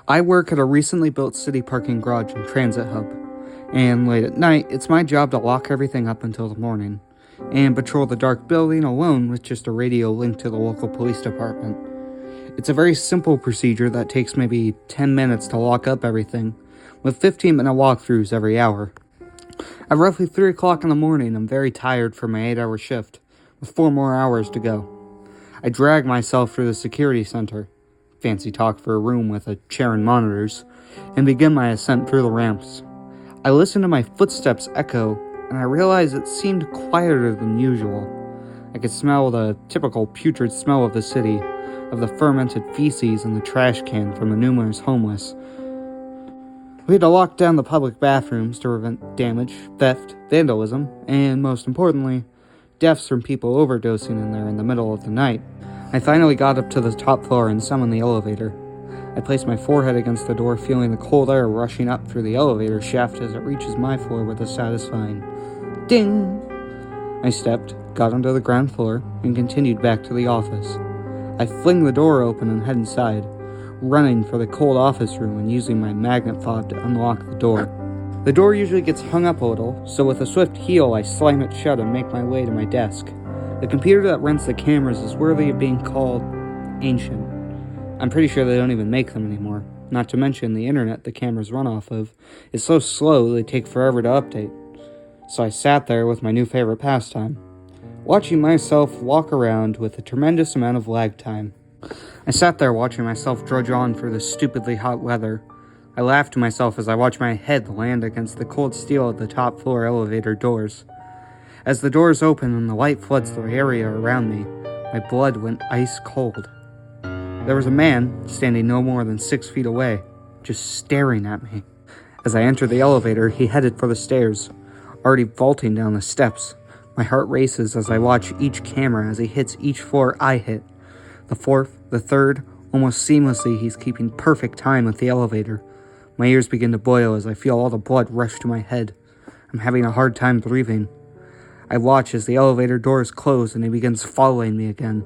I work at a recently built city parking garage and transit hub, and late at night, it's my job to lock everything up until the morning, and patrol the dark building alone with just a radio linked to the local police department. It's a very simple procedure that takes maybe 10 minutes to lock up everything, with 15-minute walkthroughs every hour. At roughly 3 o'clock in the morning, I'm very tired from my 8-hour shift, with 4 more hours to go. I drag myself through the security center, fancy talk for a room with a chair and monitors, and begin my ascent through the ramps. I listen to my footsteps echo, and I realize it seemed quieter than usual. I could smell the typical putrid smell of the city, of the fermented feces in the trash can from the numerous homeless. We had to lock down the public bathrooms to prevent damage, theft, vandalism, and most importantly, deaths from people overdosing in there in the middle of the night. I finally got up to the top floor and summoned the elevator. I placed my forehead against the door, feeling the cold air rushing up through the elevator shaft as it reaches my floor with a satisfying ding. I stepped, got onto the ground floor, and continued back to the office. I fling the door open and head inside, running for the cold office room and using my magnet fob to unlock the door. The door usually gets hung up a little, so with a swift heel I slam it shut and make my way to my desk. The computer that runs the cameras is worthy of being called ancient. I'm pretty sure they don't even make them anymore. Not to mention the internet the cameras run off of is so slow they take forever to update. So I sat there with my new favorite pastime, watching myself walk around with a tremendous amount of lag time. I sat there watching myself drudge on through the stupidly hot weather. I laughed to myself as I watched my head land against the cold steel of the top floor elevator doors. As the doors open and the light floods the area around me, my blood went ice cold. There was a man standing no more than 6 feet away, just staring at me. As I entered the elevator, he headed for the stairs, already vaulting down the steps. My heart races as I watch each camera as he hits each floor I hit. The fourth, the third, almost seamlessly he's keeping perfect time with the elevator. My ears begin to boil as I feel all the blood rush to my head. I'm having a hard time breathing. I watch as the elevator doors close and he begins following me again,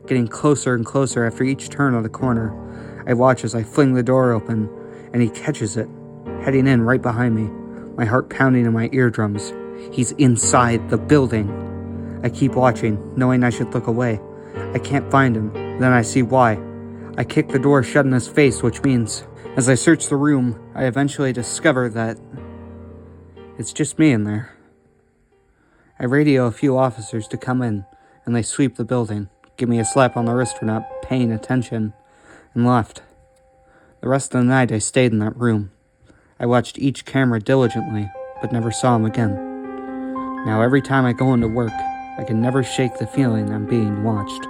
getting closer and closer after each turn of the corner. I watch as I fling the door open, and he catches it, heading in right behind me, my heart pounding in my eardrums. He's inside the building. I keep watching, knowing I should look away. I can't find him, then I see why. I kick the door shut in his face, which means, as I search the room, I eventually discover that it's just me in there. I radio a few officers to come in, and they sweep the building, give me a slap on the wrist for not paying attention, and left. The rest of the night I stayed in that room. I watched each camera diligently, but never saw him again. Now every time I go into work, I can never shake the feeling I'm being watched.